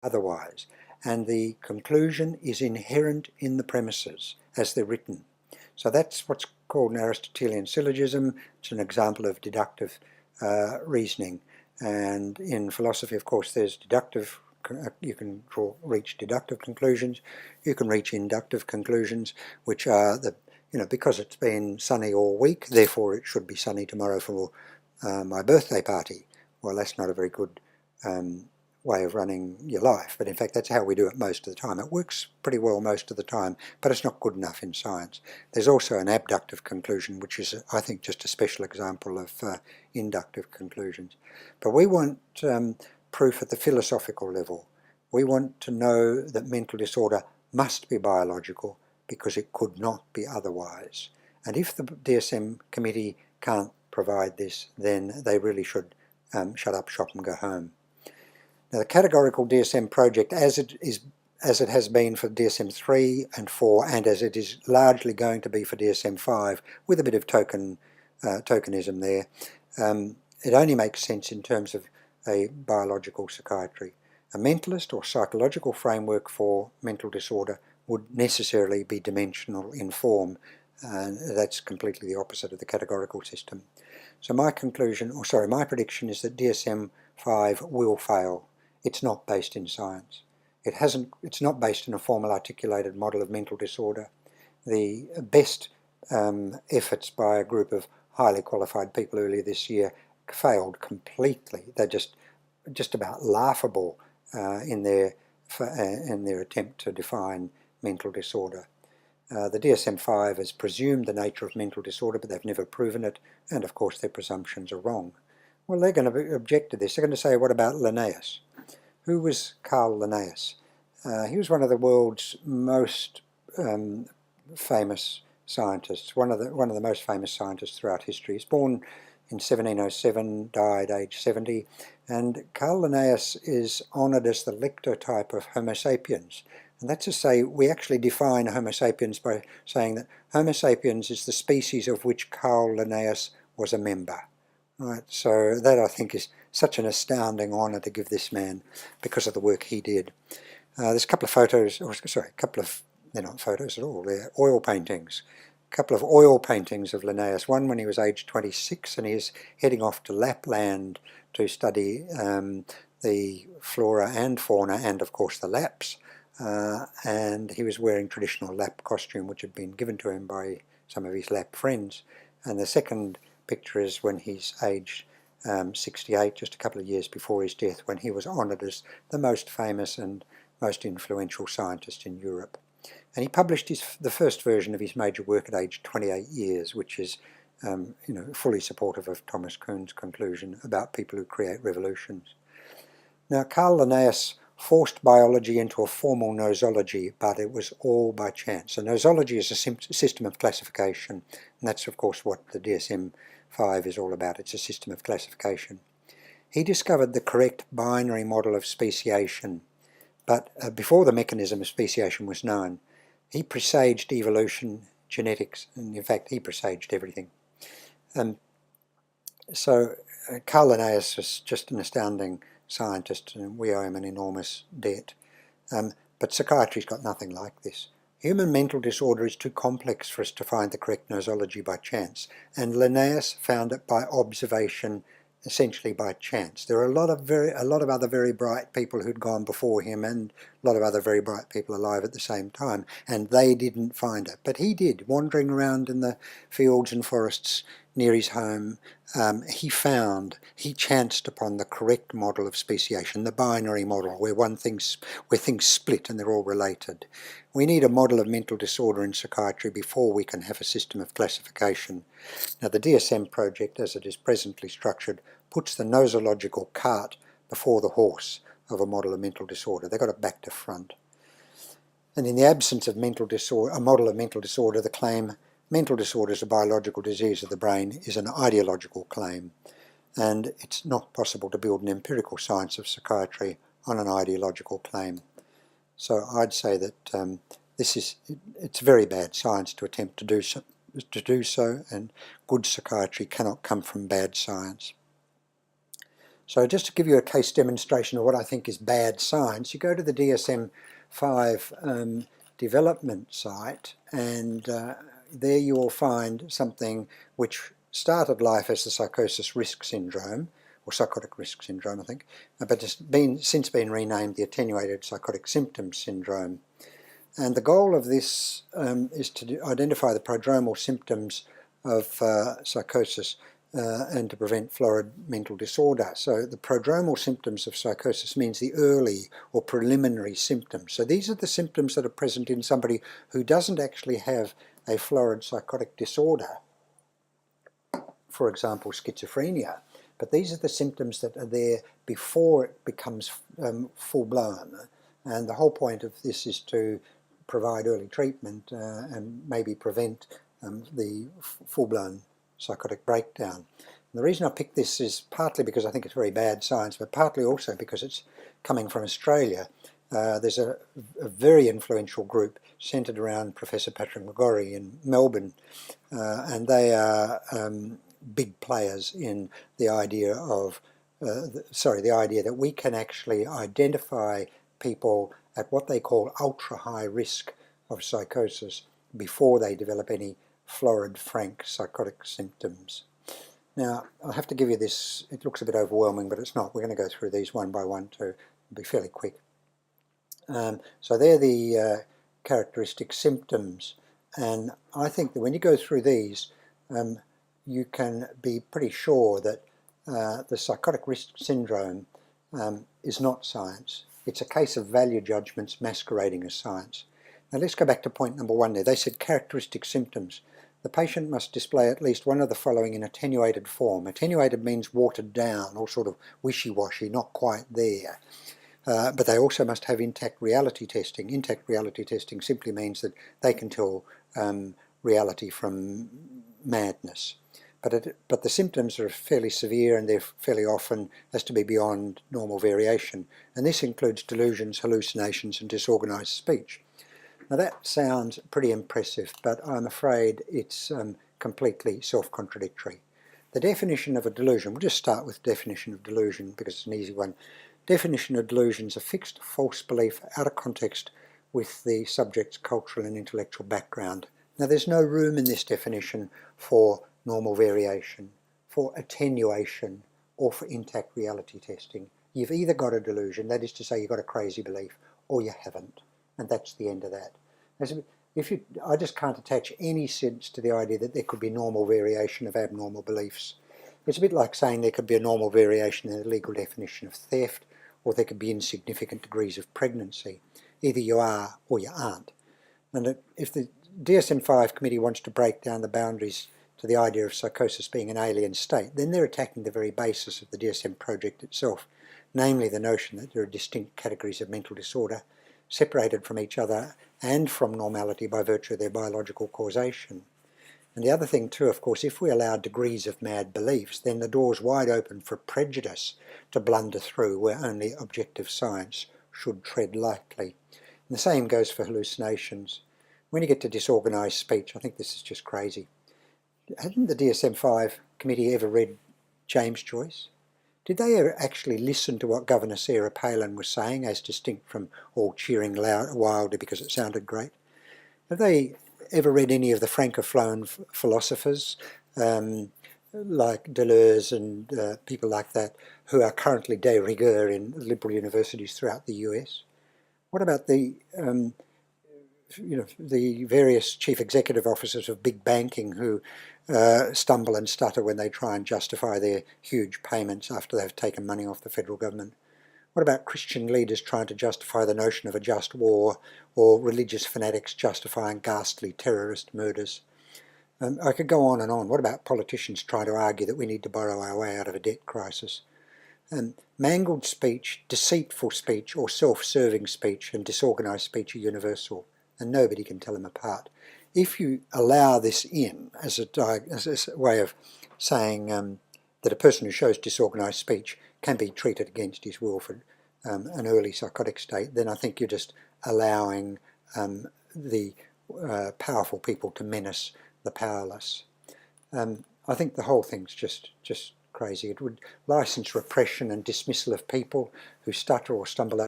otherwise. And the conclusion is inherent in the premises as they're written. So that's what's called an Aristotelian syllogism. It's an example of deductive reasoning. And in philosophy, of course, there's deductive. You can reach deductive conclusions. You can reach inductive conclusions, which are because it's been sunny all week, therefore it should be sunny tomorrow for my birthday party. Well, that's not a very good way of running your life, but in fact that's how we do it most of the time. It works pretty well most of the time, but it's not good enough in science. There's also an abductive conclusion, which is, I think, just a special example of inductive conclusions. But we want proof at the philosophical level. We want to know that mental disorder must be biological because it could not be otherwise. And if the DSM committee can't provide this, then they really should shut up shop and go home. Now, the categorical DSM project, as it has been for DSM-3 and 4, and as it is largely going to be for DSM-5, with a bit of tokenism there, it only makes sense in terms of a biological psychiatry. A mentalist or psychological framework for mental disorder would necessarily be dimensional in form, and that's completely the opposite of the categorical system. So my prediction is that DSM-5 will fail. It's not based in science. It's not based in a formal articulated model of mental disorder. The best efforts by a group of highly qualified people earlier this year failed completely. They're just about laughable in their attempt to define mental disorder. The DSM-5 has presumed the nature of mental disorder, but they've never proven it, and of course their presumptions are wrong. Well, they're going to object to this. They're going to say, what about Linnaeus? Who was Carl Linnaeus? He was one of the world's most famous scientists, one of the most famous scientists throughout history. He's born in 1707, died age 70, and Carl Linnaeus is honoured as the lectotype of Homo sapiens. And that's to say, we actually define Homo sapiens by saying that Homo sapiens is the species of which Carl Linnaeus was a member. Right, so that, I think, is such an astounding honour to give this man because of the work he did. There's a couple of photos, they're not photos at all, they're oil paintings. A couple of oil paintings of Linnaeus, one when he was aged 26 and he's heading off to Lapland to study the flora and fauna and, of course, the Lapps. And he was wearing traditional Lapp costume which had been given to him by some of his Lapp friends. And the second picture is when he's aged 68, just a couple of years before his death, when he was honoured as the most famous and most influential scientist in Europe. And he published the first version of his major work at age 28 years, which is fully supportive of Thomas Kuhn's conclusion about people who create revolutions. Now, Carl Linnaeus forced biology into a formal nosology, but it was all by chance. So nosology is a system of classification, and that's of course what the DSM-5 is all about. It's a system of classification. He discovered the correct binary model of speciation, but before the mechanism of speciation was known, he presaged evolution, genetics, and in fact he presaged everything. So Carl Linnaeus was just an astounding scientist, and we owe him an enormous debt. But psychiatry's got nothing like this. Human mental disorder is too complex for us to find the correct nosology by chance, and Linnaeus found it by observation, essentially by chance. There are a lot of other very bright people who'd gone before him, and a lot of other very bright people alive at the same time, and they didn't find it. But he did, wandering around in the fields and forests near his home. He chanced upon the correct model of speciation, the binary model, where things split and they're all related. We need a model of mental disorder in psychiatry before we can have a system of classification. Now, the DSM project, as it is presently structured, puts the nosological cart before the horse of a model of mental disorder. They've got it back to front. And in the absence of a model of mental disorder, the claim mental disorder is a biological disease of the brain is an ideological claim, and it's not possible to build an empirical science of psychiatry on an ideological claim. So I'd say that it's very bad science to attempt to do so, and good psychiatry cannot come from bad science. So just to give you a case demonstration of what I think is bad science, you go to the DSM-5 development site, and there you will find something which started life as the psychosis risk syndrome, or psychotic risk syndrome, I think, but it's since been renamed the attenuated psychotic symptoms syndrome. And the goal of this is to identify the prodromal symptoms of psychosis and to prevent florid mental disorder. So the prodromal symptoms of psychosis means the early or preliminary symptoms. So these are the symptoms that are present in somebody who doesn't actually have a florid psychotic disorder, for example schizophrenia, but these are the symptoms that are there before it becomes full-blown. And the whole point of this is to provide early treatment and maybe prevent the full-blown psychotic breakdown. And the reason I picked this is partly because I think it's very bad science, but partly also because it's coming from Australia. There's a very influential group centred around Professor Patrick McGorry in Melbourne, and they are big players in the idea of, the idea that we can actually identify people at what they call ultra-high risk of psychosis before they develop any florid, frank psychotic symptoms. Now, I'll have to give you this, it looks a bit overwhelming, but it's not. We're going to go through these one by one to be fairly quick. So they're the characteristic symptoms, and I think that when you go through these, you can be pretty sure that the psychotic risk syndrome is not science. It's a case of value judgments masquerading as science. Now let's go back to point number one there. They said characteristic symptoms. The patient must display at least one of the following in attenuated form. Attenuated means watered down or sort of wishy-washy, not quite there. But they also must have intact reality testing. Intact reality testing simply means that they can tell reality from madness. But the symptoms are fairly severe, and they're fairly often has to be beyond normal variation. And this includes delusions, hallucinations, and disorganized speech. Now that sounds pretty impressive, but I'm afraid it's completely self-contradictory. The definition of a delusion, we'll just start with definition of delusion because it's an easy one. Definition of delusion is a fixed false belief out of context with the subject's cultural and intellectual background. Now there's no room in this definition for normal variation, for attenuation, or for intact reality testing. You've either got a delusion, that is to say you've got a crazy belief, or you haven't, and that's the end of that. I just can't attach any sense to the idea that there could be normal variation of abnormal beliefs. It's a bit like saying there could be a normal variation in the legal definition of theft, or there could be insignificant degrees of pregnancy. Either you are or you aren't. And if the DSM-5 committee wants to break down the boundaries to the idea of psychosis being an alien state, then they're attacking the very basis of the DSM project itself, namely the notion that there are distinct categories of mental disorder, separated from each other and from normality by virtue of their biological causation. And the other thing too, of course, if we allow degrees of mad beliefs, then the door's wide open for prejudice to blunder through where only objective science should tread lightly. And the same goes for hallucinations. When you get to disorganized speech, I think this is just crazy. Hadn't the DSM-5 committee ever read James Joyce? Did they ever actually listen to what Governor Sarah Palin was saying, as distinct from all cheering wildly because it sounded great? Have they ever read any of the Francophone philosophers, like Deleuze and people like that, who are currently de rigueur in liberal universities throughout the US? What about the various chief executive officers of big banking who stumble and stutter when they try and justify their huge payments after they've taken money off the federal government? What about Christian leaders trying to justify the notion of a just war, or religious fanatics justifying ghastly terrorist murders? I could go on and on. What about politicians trying to argue that we need to borrow our way out of a debt crisis? Mangled speech, deceitful speech, or self-serving speech and disorganized speech are universal, and nobody can tell them apart. If you allow this in as a way of saying that a person who shows disorganized speech can be treated against his will for an early psychotic state, then I think you're just allowing the powerful people to menace the powerless. I think the whole thing's just crazy. It would license repression and dismissal of people who stutter or stumble